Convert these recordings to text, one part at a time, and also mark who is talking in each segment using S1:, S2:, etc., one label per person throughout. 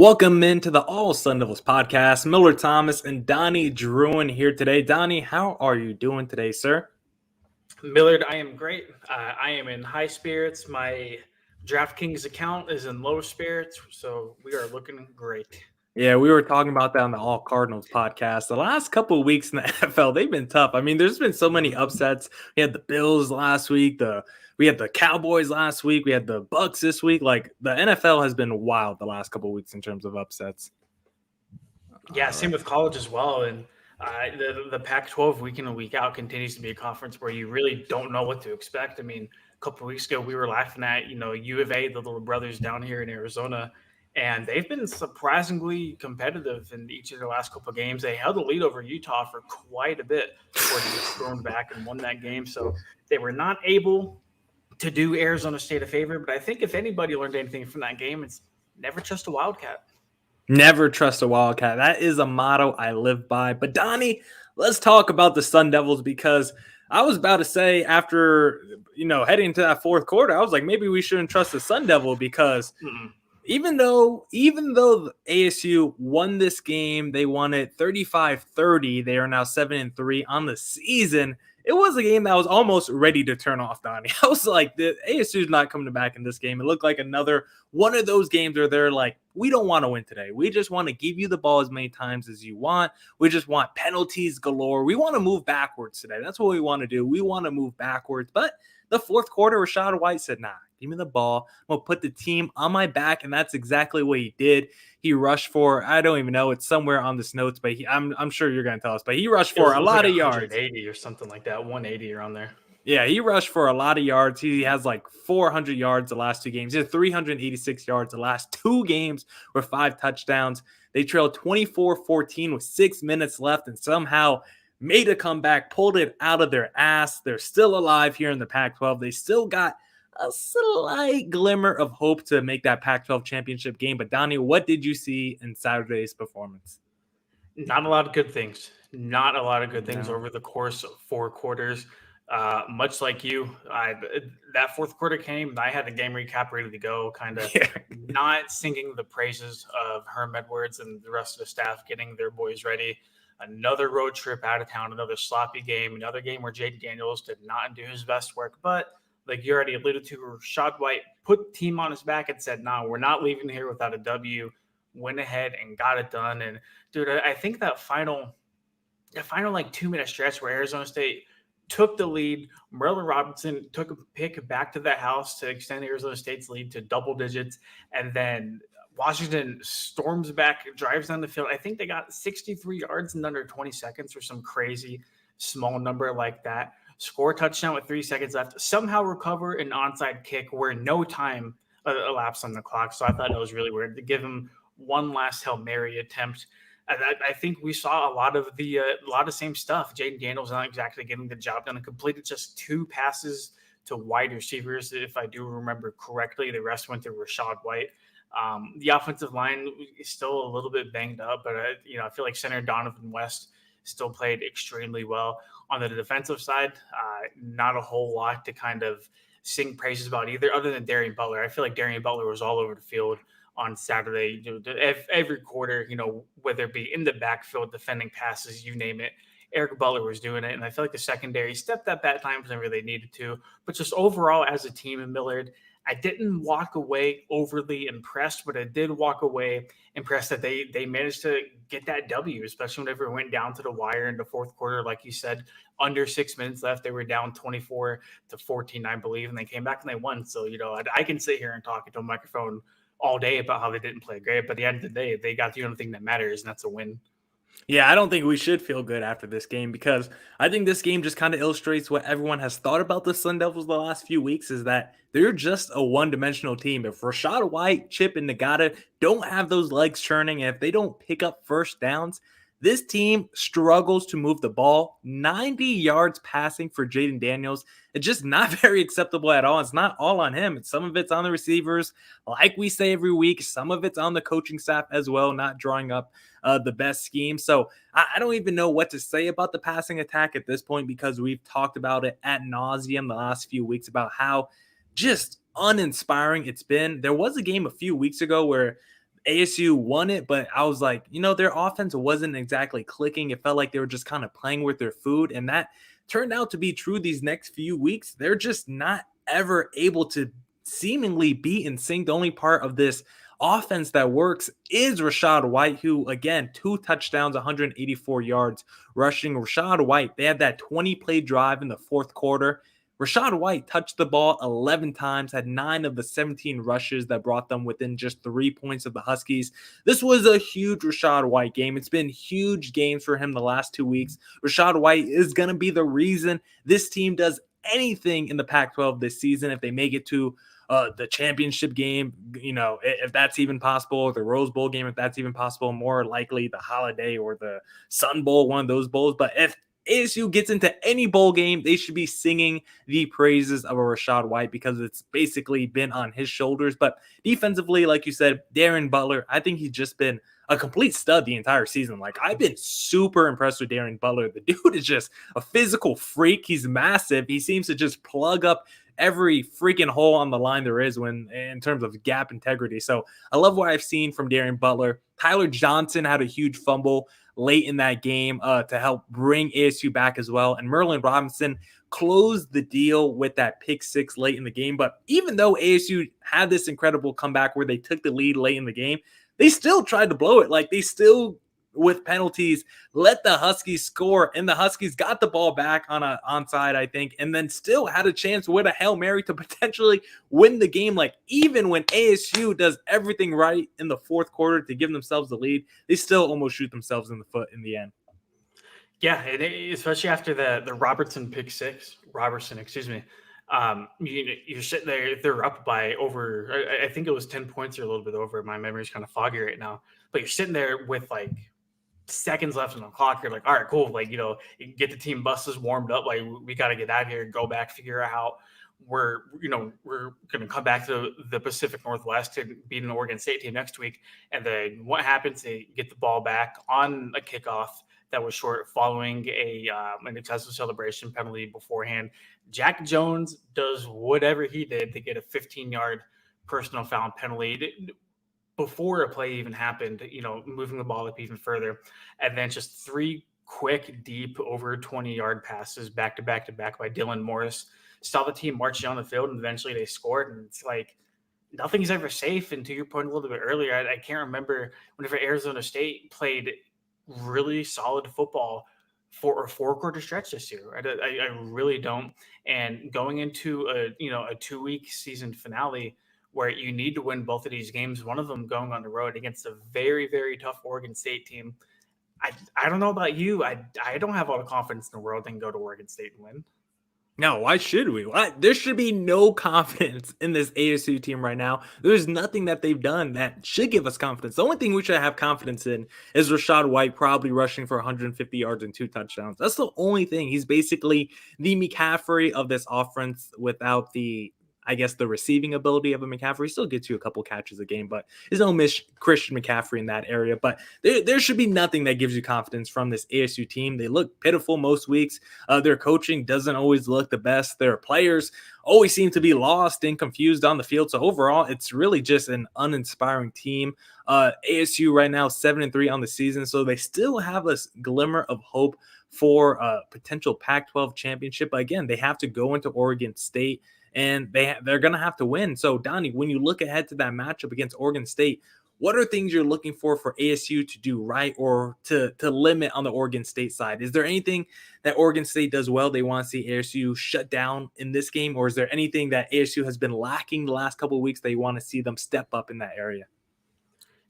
S1: Welcome into the AllSunDevils podcast. Millard Thomas and Donnie Druin here today. Donnie, how are you doing today, sir?
S2: Millard, I am great. I am in high spirits. My DraftKings account is in low spirits, so we are looking great.
S1: Yeah, we were talking about that on the All Cardinals podcast. The last couple of weeks in the NFL, they've been tough. I mean, there's been so many upsets. We had the Bills last week. We had the Cowboys last week. We had the Bucks this week. Like, the NFL has been wild the last couple of weeks in terms of upsets.
S2: Yeah, same with college as well. And the Pac-12 week in and week out continues to be a conference where you really don't know what to expect. I mean, a couple of weeks ago, we were laughing at, U of A, the little brothers down here in Arizona, and they've been surprisingly competitive in each of their last couple of games. They held the lead over Utah for quite a bit before they get stormed back and won that game. So they were not able to do Arizona State a favor. But I think if anybody learned anything from that game, it's never trust a Wildcat.
S1: Never trust a Wildcat. That is a motto I live by. But Donnie, let's talk about the SunDevils, because I was about to say after, heading into that fourth quarter, I was like, maybe we shouldn't trust the SunDevil because even though the ASU won this game, they won it 35-30. They are now 7-3 on the season. It was a game that was almost ready to turn off, Donnie. I was like, the ASU is not coming back in this game. It looked like another one of those games where they're like, we don't want to win today. We just want to give you the ball as many times as you want. We just want penalties galore. We want to move backwards today. That's what we want to do. We want to move backwards. But the fourth quarter, Rashad White said, nah, give me the ball. I'm going to put the team on my back. And that's exactly what he did. He rushed for, I don't even know, it's somewhere on this notes, but I'm sure you're going to tell us, but he rushed for a lot of yards.
S2: 180 or something like that, 180 around there.
S1: Yeah, he rushed for a lot of yards. He has like 400 yards the last two games. He had 386 yards the last two games with 5 touchdowns. They trailed 24-14 with 6 minutes left and somehow made a comeback, pulled it out of their ass. They're still alive here in the Pac-12. They still got a slight glimmer of hope to make that Pac-12 championship game. But Donnie, what did you see in Saturday's performance?
S2: Not a lot of good things. Not a lot of good things over the course of 4 quarters. Much like you, that fourth quarter came, I had the game recap ready to go, kind of not singing the praises of Herm Edwards and the rest of the staff getting their boys ready. Another road trip out of town, another sloppy game, another game where Jaden Daniels did not do his best work. But like you already alluded to, Rashad White put the team on his back and said, nah, we're not leaving here without a W. Went ahead and got it done. And, dude, I think that final like 2-minute stretch where Arizona State took the lead, Merlin Robinson took a pick back to the house to extend Arizona State's lead to double digits, and then Washington storms back, drives down the field. I think they got 63 yards in under 20 seconds or some crazy small number like that. Score a touchdown with 3 seconds left, somehow recover an onside kick where no time elapsed on the clock. So I thought it was really weird to give him one last Hail Mary attempt. I think we saw a lot of same stuff. Jaden Daniels not exactly getting the job done and completed just 2 passes to wide receivers, if I do remember correctly. The rest went to Rashad White. The offensive line is still a little bit banged up, but I feel like center Donovan West still played extremely well. On the defensive side, not a whole lot to kind of sing praises about either, other than Darian Butler. I feel like Darian Butler was all over the field on Saturday. Every quarter, whether it be in the backfield, defending passes, you name it, Eric Butler was doing it. And I feel like the secondary stepped up at times whenever they needed to. But just overall, as a team in Millard, I didn't walk away overly impressed, but I did walk away impressed that they managed to get that W, especially whenever it went down to the wire in the fourth quarter. Like you said, under 6 minutes left, they were down 24-14, I believe, and they came back and they won. So, I can sit here and talk into a microphone all day about how they didn't play great, but at the end of the day, they got the only thing that matters, and that's a win.
S1: Yeah, I don't think we should feel good after this game, because I think this game just kind of illustrates what everyone has thought about the SunDevils the last few weeks, is that they're just a one-dimensional team. If Rashad White, Chip, and Nagata don't have those legs churning, and if they don't pick up first downs, this team struggles to move the ball. 90 yards passing for Jaden Daniels. It's just not very acceptable at all. It's not all on him. Some of it's on the receivers, like we say every week. Some of it's on the coaching staff as well, not drawing up the best scheme. So I don't even know what to say about the passing attack at this point, because we've talked about it ad nauseum the last few weeks about how just uninspiring it's been. There was a game a few weeks ago where ASU won it, but I was like, their offense wasn't exactly clicking. It felt like they were just kind of playing with their food, and that turned out to be true these next few weeks. They're just not ever able to seemingly be in sync. The only part of this offense that works is Rachaad White, who, again, 2 touchdowns, 184 yards rushing. Rachaad White, they had that 20-play drive in the fourth quarter. Rachaad White touched the ball 11 times, had 9 of the 17 rushes that brought them within just 3 points of the Huskies. This was a huge Rachaad White game. It's been huge games for him the last 2 weeks. Rachaad White is going to be the reason this team does anything in the Pac-12 this season. If they make it to the championship game, if that's even possible, or the Rose Bowl game, if that's even possible, more likely the Holiday or the Sun Bowl, one of those bowls. But if ASU gets into any bowl game, they should be singing the praises of a Rachaad White because it's basically been on his shoulders. But defensively, like you said, Darren Butler, I think he's just been a complete stud the entire season. Like, I've been super impressed with Darren Butler. The dude is just a physical freak. He's massive. He seems to just plug up every freaking hole on the line there is in terms of gap integrity. So I love what I've seen from Darren Butler. Tyler Johnson had a huge fumble late in that game to help bring ASU back as well. And Merlin Robinson closed the deal with that pick 6 late in the game. But even though ASU had this incredible comeback where they took the lead late in the game, they still tried to blow it. Like, they still, with penalties, let the Huskies score, and the Huskies got the ball back on a onside, I think, and then still had a chance with a Hail Mary to potentially win the game. Like, even when ASU does everything right in the fourth quarter to give themselves the lead, they still almost shoot themselves in the foot in the end.
S2: Yeah, especially after the Robertson, excuse me. You're sitting there, they're up by over, I think it was 10 points or a little bit over. My memory's kind of foggy right now, but you're sitting there with like seconds left on the clock. You're like, all right, cool. Like, you get the team buses warmed up. Like, we got to get out of here, go back, figure out how we're going to come back to the Pacific Northwest to beat an Oregon State team next week. And then what happens? They get the ball back on a kickoff that was short following an excessive celebration penalty beforehand. Jack Jones does whatever he did to get a 15-yard personal foul penalty before a play even happened, moving the ball up even further. And then just 3 quick, deep, over 20-yard passes back to back by Dylan Morris. Saw the team march down the field, and eventually they scored. And it's like, nothing's ever safe. And to your point a little bit earlier, I can't remember whenever Arizona State played really solid football for a 4-quarter stretch this year. I really don't. And going into a 2-week season finale where you need to win both of these games, one of them going on the road against a very, very tough Oregon State team. I don't know about you. I don't have all the confidence in the world and go to Oregon State and win.
S1: No, why should we? There should be no confidence in this ASU team right now. There's nothing that they've done that should give us confidence. The only thing we should have confidence in is Rachaad White probably rushing for 150 yards and 2 touchdowns. That's the only thing. He's basically the McCaffrey of this offense without the receiving ability of a McCaffrey. Still gets you a couple catches a game, but there's no Christian McCaffrey in that area. But there should be nothing that gives you confidence from this ASU team. They look pitiful most weeks. Their coaching doesn't always look the best. Their players always seem to be lost and confused on the field. So overall, it's really just an uninspiring team. ASU right now 7-3 on the season, so they still have a glimmer of hope for a potential Pac-12 championship. But again, they have to go into Oregon State, and they're going to have to win. So, Donnie, when you look ahead to that matchup against Oregon State, what are things you're looking for ASU to do right or to limit on the Oregon State side? Is there anything that Oregon State does well they want to see ASU shut down in this game, or is there anything that ASU has been lacking the last couple of weeks that you want to see them step up in that area?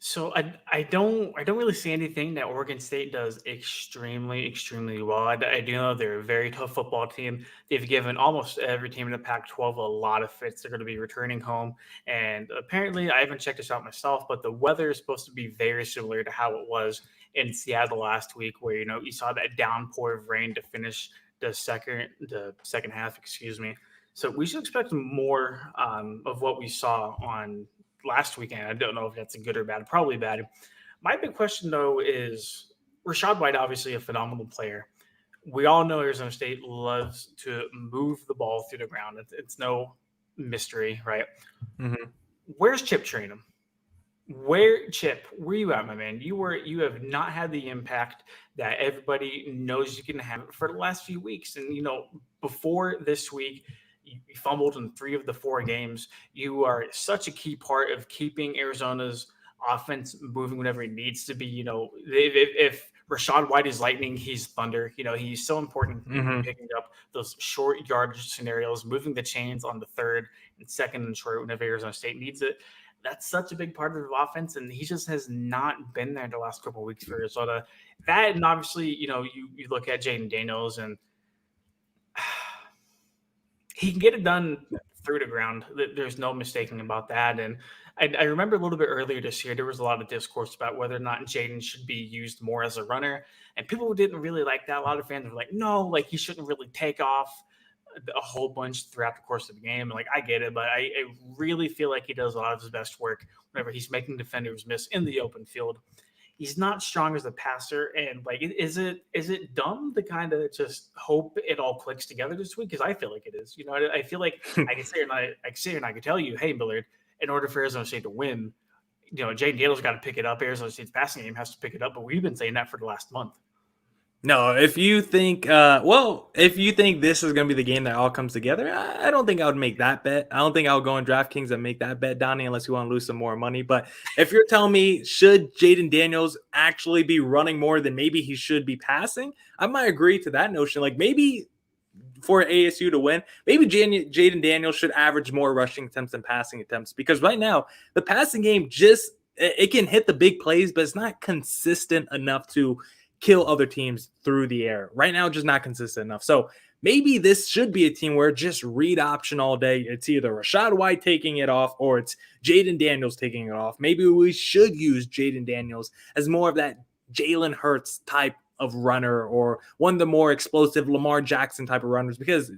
S2: So I don't really see anything that Oregon State does extremely, extremely well. I do know they're a very tough football team. They've given almost every team in the Pac-12 a lot of fits. They're going to be returning home. And apparently, I haven't checked this out myself, but the weather is supposed to be very similar to how it was in Seattle last week, where, you saw that downpour of rain to finish the second half, excuse me. So we should expect more of what we saw on last weekend. I don't know if that's a good or bad, probably bad. My big question, though, is Rachaad White, obviously a phenomenal player. We all know Arizona State loves to move the ball through the ground. It's no mystery, right?
S1: Mm-hmm.
S2: Where's Chip Trayanum? Chip, where you at, my man? You have not had the impact that everybody knows you can have for the last few weeks. And before this week, you fumbled in 3 of the 4 games. You are such a key part of keeping Arizona's offense moving whenever it needs to be. If Rashad White is lightning, he's thunder. He's so important in picking up those short yardage scenarios, moving the chains on the 3rd and 2nd and short whenever Arizona State needs it. That's such a big part of the offense, and he just has not been there the last couple of weeks for Arizona. That, and obviously, you look at Jaden Daniels, and he can get it done through the ground. There's no mistaking about that. And I remember a little bit earlier this year, there was a lot of discourse about whether or not Jaden should be used more as a runner, and people didn't really like that. A lot of fans were like, no, like he shouldn't really take off a whole bunch throughout the course of the game. Like, I get it, but I really feel like he does a lot of his best work whenever he's making defenders miss in the open field. He's not strong as a passer, and like, is it dumb to kind of just hope it all clicks together this week? Because I feel like it is. I feel like I can say and I can tell you, hey, Millard, in order for Arizona State to win, Jaden Daniels got to pick it up. Arizona State's passing game has to pick it up, but we've been saying that for the last month.
S1: No, if you think this is going to be the game that all comes together, I don't think I would make that bet. I don't think I would go on DraftKings and make that bet, Donnie, unless you want to lose some more money. But if you're telling me, should Jaden Daniels actually be running more than maybe he should be passing, I might agree to that notion. Like, maybe for ASU to win, maybe Jaden Daniels should average more rushing attempts than passing attempts, because right now the passing game it can hit the big plays, but it's not consistent enough to kill other teams through the air. Right now, just not consistent enough. So maybe this should be a team where just read option all day. It's either Rashad White taking it off or it's Jaden Daniels taking it off. Maybe we should use Jaden Daniels as more of that Jalen Hurts type of runner, or one of the more explosive Lamar Jackson type of runners, because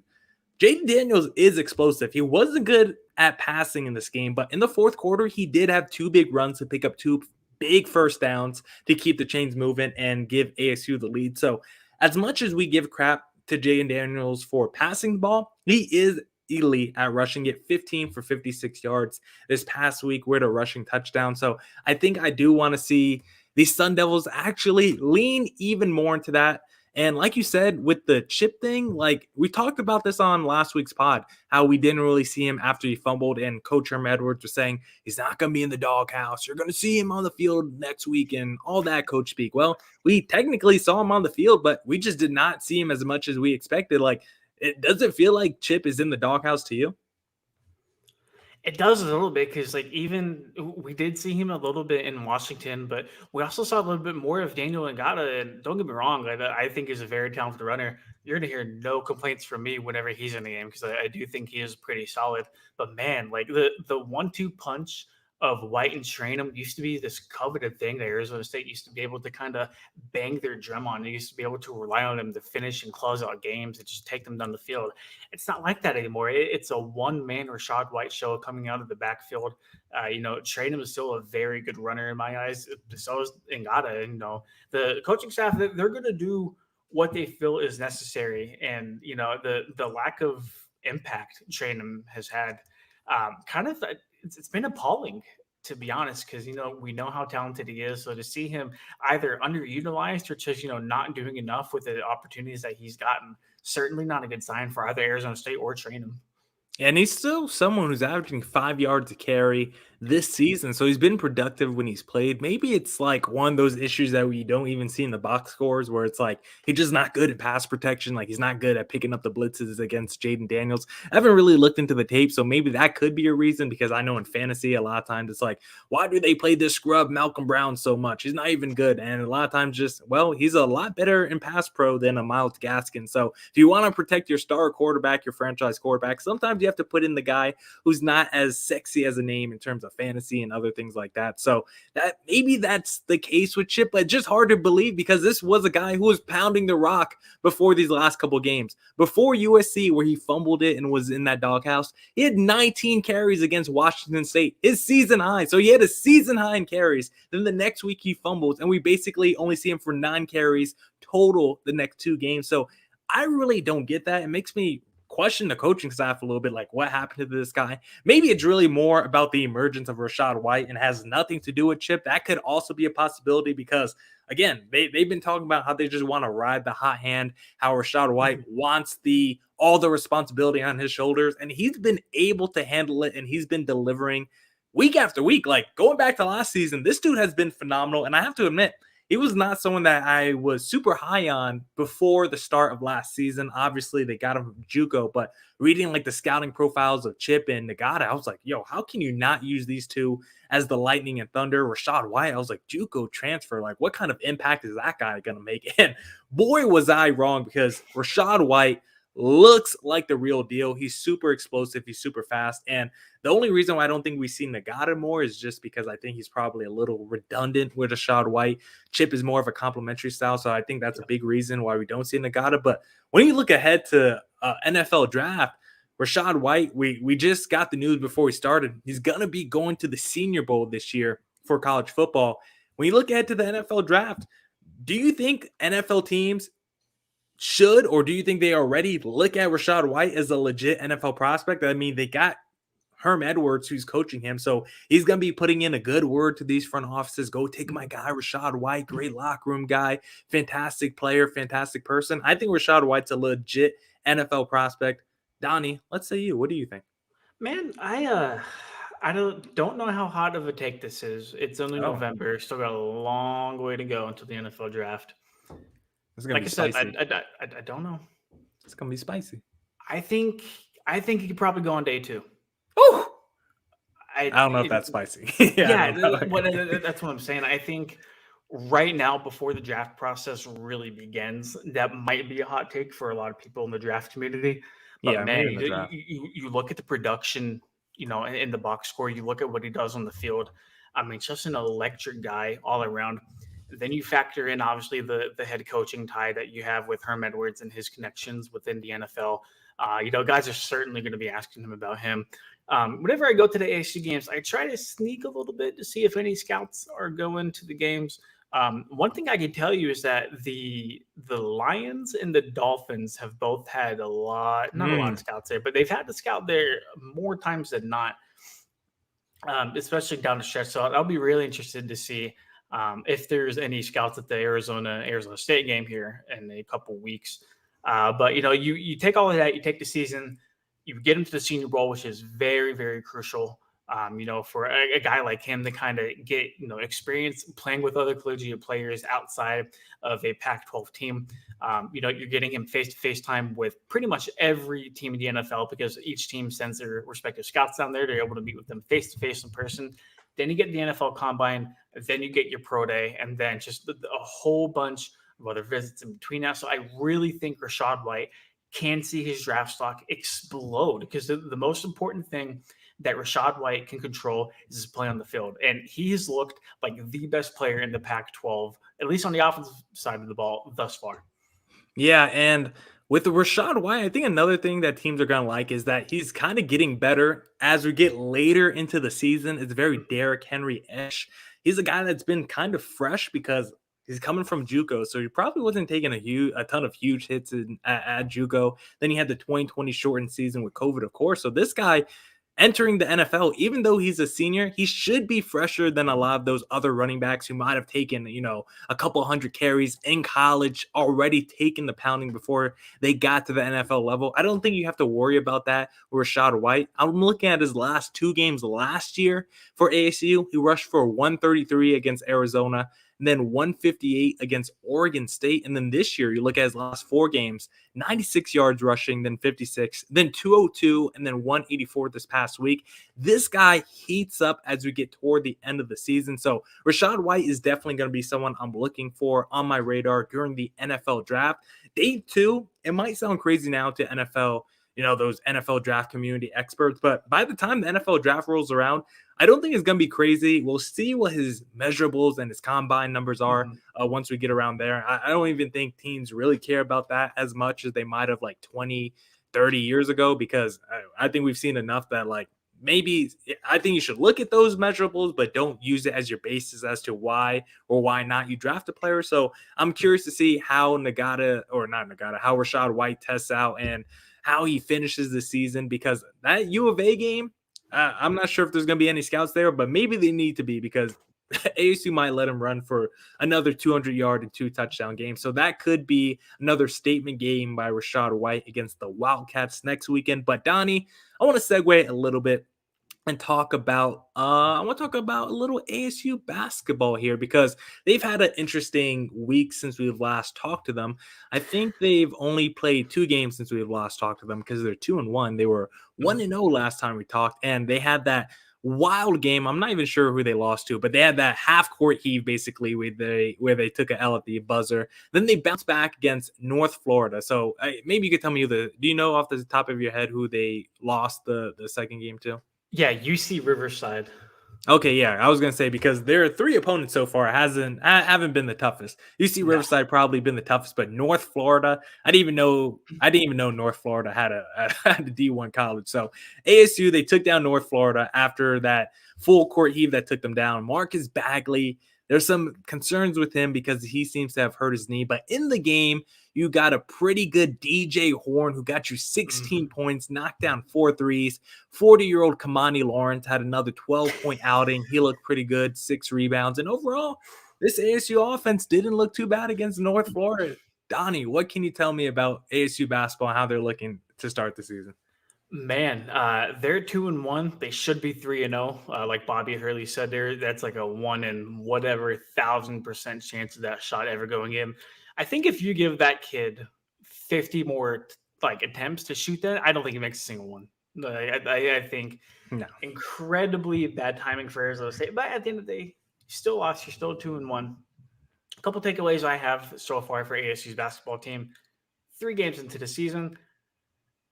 S1: Jaden Daniels is explosive. He wasn't good at passing in this game, but in the 4th quarter, he did have 2 big runs to pick up 2 big first downs to keep the chains moving and give ASU the lead. So as much as we give crap to Jaden Daniels for passing the ball, he is elite at rushing it. 15 for 56 yards this past week with a rushing touchdown. So I think I do want to see the Sun Devils actually lean even more into that. And like you said, with the chip thing, like we talked about this on last week's pod, how we didn't really see him after he fumbled, and Coach Herm Edwards was saying he's not going to be in the doghouse. You're going to see him on the field next week and all that coach speak. Well, we technically saw him on the field, but we just did not see him as much as we expected. Like, does it feel like Chip is in the doghouse to you?
S2: It does a little bit, because like, even we did see him a little bit in Washington, but we also saw a little bit more of Daniel Ngata. And don't get me wrong, I think he's a very talented runner. You're going to hear no complaints from me whenever he's in the game, because I do think he is pretty solid. But man, like the 1-2 punch of White and Trainum used to be this coveted thing that Arizona State used to be able to kind of bang their drum on. They used to be able to rely on them to finish and close out games and just take them down the field. It's not like that anymore. It's a one-man Rashad White show coming out of the backfield. Trainum is still a very good runner in my eyes. So is Ngata. The coaching staff, they're going to do what they feel is necessary. And, the lack of impact Trainum has had, it's been appalling, to be honest, because we know how talented he is. So to see him either underutilized or just not doing enough with the opportunities that he's gotten, certainly not a good sign for either Arizona State or Trainum.
S1: And he's still someone who's averaging 5 yards a carry this season. So he's been productive when he's played. Maybe it's like one of those issues that we don't even see in the box scores, where it's like he's just not good at pass protection. Like, he's not good at picking up the blitzes against Jaden Daniels. I haven't really looked into the tape, so maybe that could be a reason, because I know in fantasy a lot of times it's like, why do they play this scrub Malcolm Brown so much? He's not even good. And a lot of times he's a lot better in pass pro than a Myles Gaskin. So if you want to protect your star quarterback, your franchise quarterback, sometimes you have to put in the guy who's not as sexy as a name in terms of fantasy and other things like that. So that's the case with Chip, but just hard to believe, because this was a guy who was pounding the rock before these last couple games. Before USC, where he fumbled it and was in that doghouse, he had 19 carries against Washington State, his season high. So he had a season high in carries. Then the next week he fumbles, and we basically only see him for 9 carries total the next 2 games. So I really don't get that. It makes me question the coaching staff a little bit, like what happened to this guy. Maybe it's really more about the emergence of Rachaad White and has nothing to do with Chip. That could also be a possibility because, again, they've been talking about how they just want to ride the hot hand, how Rachaad White wants all the responsibility on his shoulders, and he's been able to handle it, and he's been delivering week after week. Like, going back to last season, this dude has been phenomenal, and I have to admit, he was not someone that I was super high on before the start of last season. Obviously, they got him from JUCO, but reading like the scouting profiles of Chip and Nagata, I was like, yo, how can you not use these two as the Lightning and Thunder? Rachaad White, I was like, JUCO transfer, like what kind of impact is that guy going to make? And boy, was I wrong, because Rachaad White looks like the real deal. He's super explosive. He's super fast. And the only reason why I don't think we see Nagata more is just because I think he's probably a little redundant with Rachaad White. Chip is more of a complementary style. So I think that's a big reason why we don't see Nagata. But when you look ahead to NFL draft, Rachaad White, we just got the news before we started. He's going to be going to the Senior Bowl this year for college football. When you look ahead to the NFL draft, do you think NFL teams should, or do you think they already look at Rachaad White as a legit NFL prospect? I mean, they got Herm Edwards who's coaching him, so he's going to be putting in a good word to these front offices. Go take my guy, Rachaad White, great locker room guy, fantastic player, fantastic person. I think Rachaad White's a legit NFL prospect. Donnie, let's say you. What do you think?
S2: Man, I don't know how hot of a take this is. It's only November. Still got a long way to go until the NFL draft.
S1: It's gonna
S2: Like
S1: be
S2: I said,
S1: spicy.
S2: I don't know.
S1: It's gonna be spicy.
S2: I think he could probably go on day 2.
S1: Oh, I don't know if that's spicy.
S2: That's what I'm saying. I think right now, before the draft process really begins, that might be a hot take for a lot of people in the draft community. But man, you look at the production, in the box score. You look at what he does on the field. I mean, just an electric guy all around. Then you factor in, obviously, the head coaching tie that you have with Herm Edwards and his connections within the NFL. Guys are certainly going to be asking him about him. Whenever I go to the ASU games, I try to sneak a little bit to see if any scouts are going to the games. One thing I can tell you is that the Lions and the Dolphins have both had not a lot of scouts there, but they've had the scout there more times than not, especially down the stretch. So I'll be really interested to see if there's any scouts at the Arizona State game here in a couple weeks. But you take all of that, you take the season, you get into the Senior Bowl, which is very, very crucial. For a guy like him to kind of get, experience playing with other collegiate players outside of a Pac-12 team. You're getting him face-to-face time with pretty much every team in the NFL, because each team sends their respective scouts down there. They're able to meet with them face-to-face in person. Then you get the NFL Combine, then you get your pro day, and then just a whole bunch of other visits in between that. So I really think Rachaad White can see his draft stock explode, because the most important thing that Rachaad White can control is his play on the field. And he has looked like the best player in the Pac-12, at least on the offensive side of the ball thus far.
S1: Yeah, and with the Rachaad White, I think another thing that teams are going to like is that he's kind of getting better as we get later into the season. It's very Derrick Henry-ish. He's a guy that's been kind of fresh because he's coming from JUCO, so he probably wasn't taking a ton of huge hits at JUCO. Then he had the 2020 shortened season with COVID, of course. So this guy entering the NFL, even though he's a senior, he should be fresher than a lot of those other running backs who might have taken, a couple hundred carries in college, already taken the pounding before they got to the NFL level. I don't think you have to worry about that with Rachaad White. I'm looking at his last 2 games last year for ASU. He rushed for 133 against Arizona, and then 158 against Oregon State. And then this year, you look at his last 4 games, 96 yards rushing, then 56, then 202, and then 184 this past week. This guy heats up as we get toward the end of the season. So Rachaad White is definitely going to be someone I'm looking for on my radar during the NFL draft. Day 2, it might sound crazy now to NFL, those NFL draft community experts, but by the time the NFL draft rolls around, I don't think it's going to be crazy. We'll see what his measurables and his combine numbers are once we get around there. I don't even think teams really care about that as much as they might have like 20, 30 years ago, because I think we've seen enough that maybe I think you should look at those measurables, but don't use it as your basis as to why or why not you draft a player. So I'm curious to see how Rachaad White tests out and how he finishes the season, because that U of A game, I'm not sure if there's going to be any scouts there, but maybe they need to be, because ASU might let him run for another 200-yard and 2-touchdown game. So that could be another statement game by Rachaad White against the Wildcats next weekend. But Donnie, I want to segue a little bit and talk about I want to talk about a little ASU basketball here, because they've had an interesting week since we've last talked to them. I think they've only played 2 games since we've last talked to them, because they're 2-1. They were 1-0 last time we talked, and they had that wild game. I'm not even sure who they lost to, but they had that half court heave basically where they took an L at the buzzer. Then they bounced back against North Florida. So maybe you could tell me do you know off the top of your head who they lost the second game to?
S2: Yeah, UC Riverside.
S1: Okay, yeah, I was gonna say, because there are 3 opponents so far. Haven't been the toughest. UC Riverside probably been the toughest, but North Florida, I didn't even know North Florida had a D1 college. So ASU, they took down North Florida after that full court heave that took them down. Marcus Bagley, there's some concerns with him because he seems to have hurt his knee, but in the game, you got a pretty good DJ Horn who got you 16 points, knocked down 4 threes. 40-year-old Kamani Lawrence had another 12-point outing. He looked pretty good, 6 rebounds. And overall, this ASU offense didn't look too bad against North Florida. Donnie, what can you tell me about ASU basketball and how they're looking to start the season?
S2: Man, they're 2-1. They should be 3-0. Like Bobby Hurley said there, that's like a 1 in whatever 1,000% chance of that shot ever going in. I think if you give that kid 50 more attempts to shoot that, I don't think he makes a single one. I think incredibly bad timing for Arizona State. But at the end of the day, you still lost. You're still 2-1. A couple takeaways I have so far for ASU's basketball team. 3 games into the season.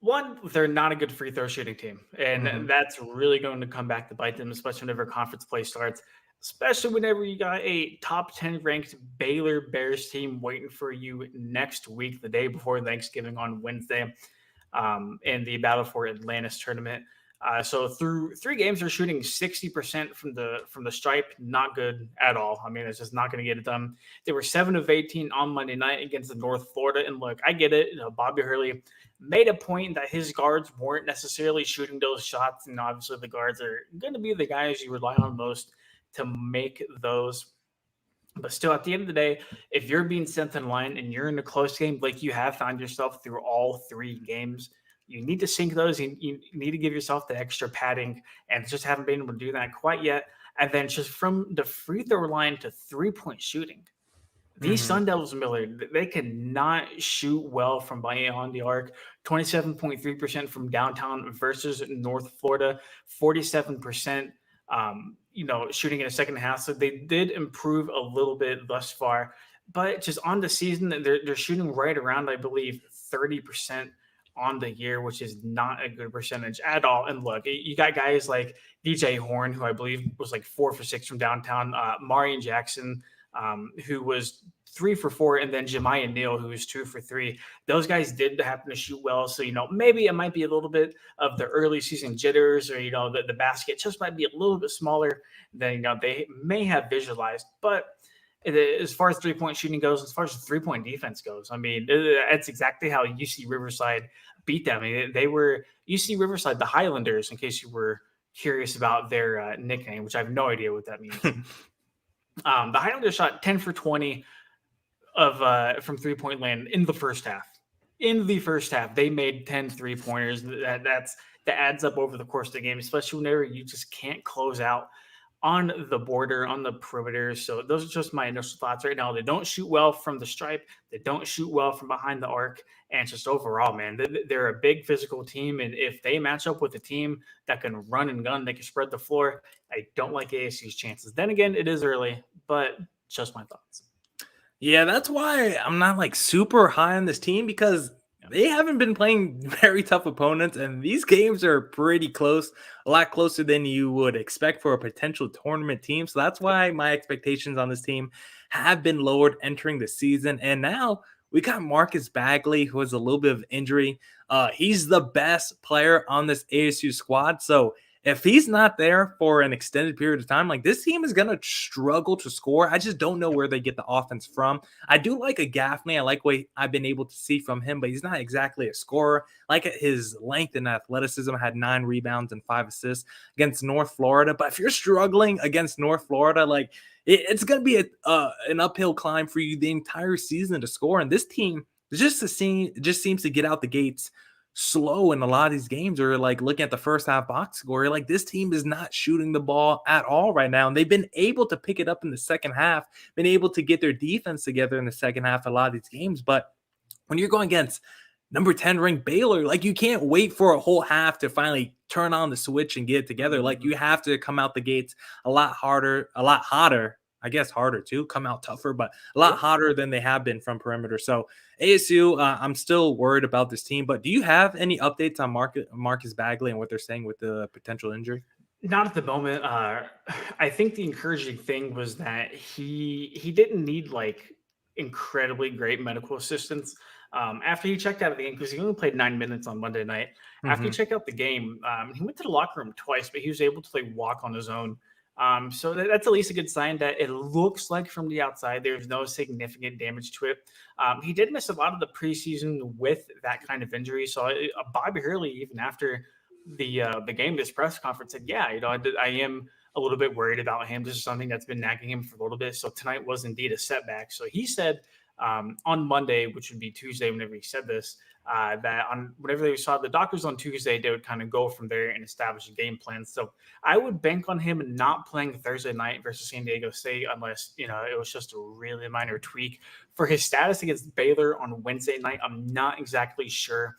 S2: 1, they're not a good free throw shooting team, and that's really going to come back to bite them, especially whenever conference play starts, especially whenever you got a top 10 ranked Baylor Bears team waiting for you next week, the day before Thanksgiving on Wednesday, in the Battle for Atlantis tournament. So through 3 games, they're shooting 60% from the stripe. Not good at all. I mean, it's just not going to get it done. They were 7 of 18 on Monday night against the North Florida. And look, I get it. Bobby Hurley made a point that his guards weren't necessarily shooting those shots. And obviously the guards are going to be the guys you rely on most to make those. But still, at the end of the day, if you're being sent in line and you're in a close game, like you have found yourself through all 3 games, you need to sink those. You need to give yourself the extra padding, and just haven't been able to do that quite yet. And then just from the free throw line to 3-point shooting, these SunDevils, Millard, they cannot shoot well from beyond the arc. 27.3% from downtown versus North Florida, 47%. Shooting in the second half. So they did improve a little bit thus far, but just on the season, they're shooting right around, I believe, 30% on the year, which is not a good percentage at all. And look, you got guys like DJ Horn, who I believe was like 4 for 6 from downtown, Marion Jackson, who was 3 for 4, and then Jemiah Neal, who was 2 for 3. Those guys did happen to shoot well. So, maybe it might be a little bit of the early season jitters, or, the basket just might be a little bit smaller than, they may have visualized. But as far as 3-point shooting goes, as far as 3-point defense goes, I mean, that's exactly how UC Riverside beat them. I mean, they were UC Riverside, the Highlanders, in case you were curious about their nickname, which I have no idea what that means. The Highlanders shot 10 for 20 from 3-point land in the first half. In the first half, they made 10 3-pointers. That adds up over the course of the game, especially whenever you just can't close out on the border, on the perimeter. So those are just my initial thoughts right now. They don't shoot well from the stripe. They don't shoot well from behind the arc. And just overall, man, they're a big physical team. And if they match up with a team that can run and gun, they can spread the floor, I don't like ASU's chances. Then again, it is early, but just my thoughts.
S1: Yeah, that's why I'm not super high on this team, because they haven't been playing very tough opponents, and these games are pretty close, a lot closer than you would expect for a potential tournament team. So that's why my expectations on this team have been lowered entering the season. And now we got Marcus Bagley, who has a little bit of injury. He's the best player on this ASU squad. So if he's not there for an extended period of time, like this team is going to struggle to score. I just don't know where they get the offense from. I do like a Gaffney. I like what I've been able to see from him, but he's not exactly a scorer. Like his length and athleticism, had 9 rebounds and 5 assists against North Florida. But if you're struggling against North Florida, like it's going to be an uphill climb for you the entire season to score. And this team just seems to get out the gates slow in a lot of these games, or like looking at the first half box score, like this team is not shooting the ball at all right now. And they've been able to pick it up in the second half, been able to get their defense together in the second half, a lot of these games. But when you're going against number 10 ranked Baylor, like you can't wait for a whole half to finally turn on the switch and get it together. Like you have to come out the gates a lot hotter, I guess harder too, come out tougher, but a lot hotter than they have been from perimeter. So ASU, I'm still worried about this team, but do you have any updates on Marcus Bagley and what they're saying with the potential injury?
S2: Not at the moment. I think the encouraging thing was that he didn't need like incredibly great medical assistance. After he checked out of the game, because he only played 9 minutes on Monday night. After he checked out the game, he went to the locker room twice, but he was able to like walk on his own. So that's at least a good sign that it looks like from the outside there's no significant damage to it. He did miss a lot of the preseason with that kind of injury. So Bobby Hurley, even after the game, this press conference said, "Yeah, I am a little bit worried about him. This is something that's been nagging him for a little bit. So tonight was indeed a setback." So he said on Monday, which would be Tuesday, whenever he said this, that on whenever they saw the doctors on Tuesday, they would kind of go from there and establish a game plan. So I would bank on him not playing Thursday night versus San Diego State unless, it was just a really minor tweak. For his status against Baylor on Wednesday night, I'm not exactly sure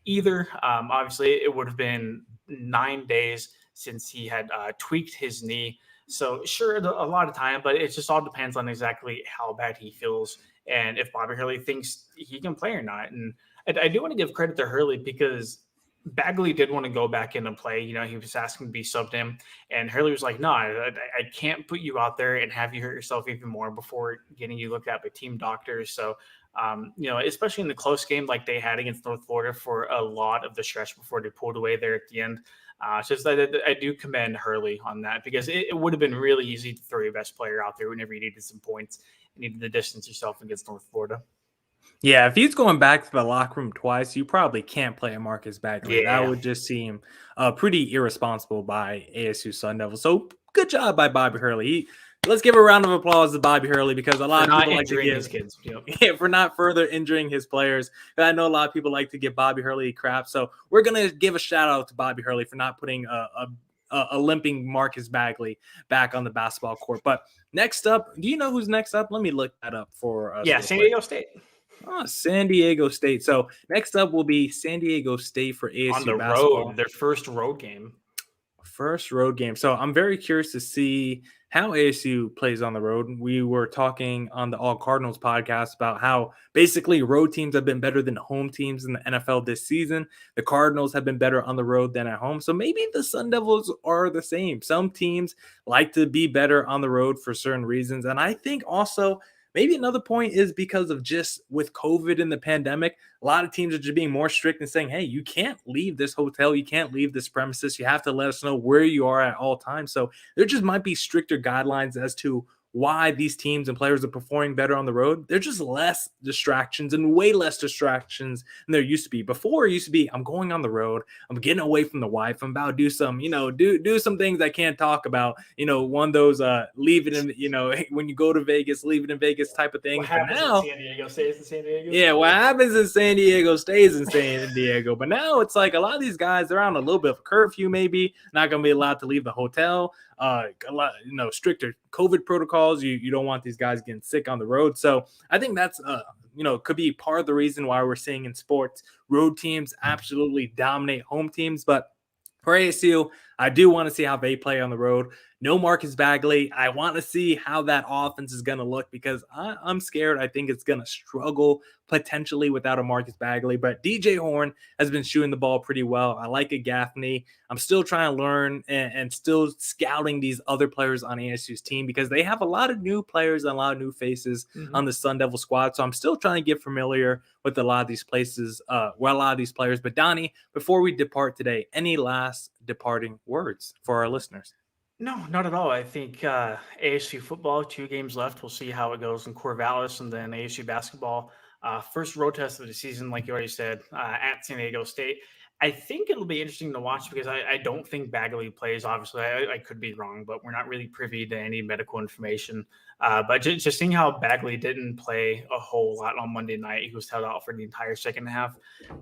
S2: either. Obviously, it would have been 9 days since he had tweaked his knee. So sure, a lot of time, but it just all depends on exactly how bad he feels and if Bobby Hurley thinks he can play or not. And I do want to give credit to Hurley because Bagley did want to go back in and play. He was asking to be subbed in, and Hurley was like, "No, I can't put you out there and have you hurt yourself even more before getting you looked at by team doctors." So, especially in the close game like they had against North Florida for a lot of the stretch before they pulled away there at the end. Just I do commend Hurley on that because it would have been really easy to throw your best player out there whenever you needed some points. You needed to distance yourself against North Florida.
S1: Yeah, if he's going back to the locker room twice, you probably can't play a Marcus Bagley.
S2: Yeah.
S1: That would just seem pretty irresponsible by ASU SunDevils. So good job by Bobby Hurley. Let's give a round of applause to Bobby Hurley because a lot of people like to give
S2: his kids.
S1: For not further injuring his players. I know a lot of people like to give Bobby Hurley crap. So we're going to give a shout out to Bobby Hurley for not putting a limping Marcus Bagley back on the basketball court. But next up, do you know who's next up? Let me look that up for us.
S2: Yeah, San Diego State.
S1: Oh, San Diego State. So next up will be San Diego State for ASU
S2: on the
S1: basketball.
S2: road, their first road game.
S1: So I'm very curious to see how ASU plays on the road. We were talking on the All Cardinals podcast about how basically road teams have been better than home teams in the NFL this season. The Cardinals have been better on the road than at home. So maybe the SunDevils are the same. Some teams like to be better on the road for certain reasons. And I think also maybe another point is because of just with COVID and the pandemic, a lot of teams are just being more strict and saying, hey, you can't leave this hotel. You can't leave this premises. You have to let us know where you are at all times. So there just might be stricter guidelines as to why these teams and players are performing better on the road. There's just less distractions and way less distractions than there used to be. Before it used to be, I'm going on the road. I'm getting away from the wife. I'm about to do some, do some things I can't talk about. One of those leave it in, when you go to Vegas, leave it in Vegas type of thing.
S2: What happens in San Diego stays in San Diego?
S1: Yeah, what happens in San Diego stays in San Diego. But now it's like a lot of these guys, they're on a little bit of a curfew maybe, not going to be allowed to leave the hotel. A lot, stricter COVID protocols. You don't want these guys getting sick on the road. So I think that's, could be part of the reason why we're seeing in sports, road teams absolutely dominate home teams. But for ASU, I do want to see how they play on the road. no Marcus Bagley. I want to see how that offense is going to look because I'm scared. I think it's going to struggle potentially without a Marcus Bagley, but DJ Horn has been shooting the ball pretty well. I like a Gaffney. I'm still trying to learn and still scouting these other players on ASU's team because they have a lot of new players and a lot of new faces on the Sun Devil squad. So I'm still trying to get familiar with a lot of these places, a lot of these players. But Donnie, before we depart today, any last departing words for our listeners?
S2: No, not at all. I think ASU football, 2 games left. We'll see how it goes in Corvallis, and then ASU basketball. First road test of the season, like you already said, at San Diego State. I think it'll be interesting to watch because I don't think Bagley plays. Obviously, I could be wrong, but we're not really privy to any medical information. But just seeing how Bagley didn't play a whole lot on Monday night, he was held out for the entire second half.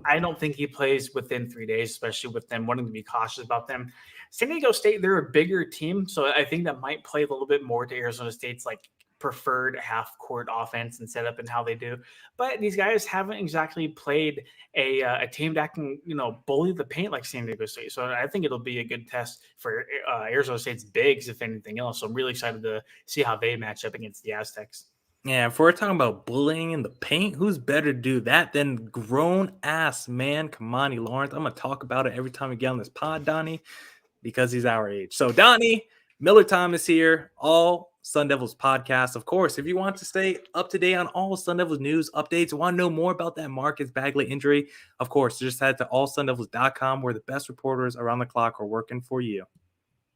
S2: I don't think he plays within 3 days, especially with them wanting to be cautious about them. San Diego State, they're a bigger team, so I think that might play a little bit more to Arizona State's like preferred half court offense and setup and how they do. But these guys haven't exactly played a team that can, bully the paint like San Diego State. So I think it'll be a good test for Arizona State's bigs, if anything else. So I'm really excited to see how they match up against the Aztecs.
S1: Yeah, if we're talking about bullying in the paint, who's better to do that than grown-ass man Kamani Lawrence? I'm going to talk about it every time we get on this pod, Donnie, because he's our age. So, Donnie, Millard Thomas here, All Sun Devils podcast. Of course, if you want to stay up to date on all Sun Devils news updates, want to know more about that Marcus Bagley injury, of course, just head to allsundevils.com where the best reporters around the clock are working for you.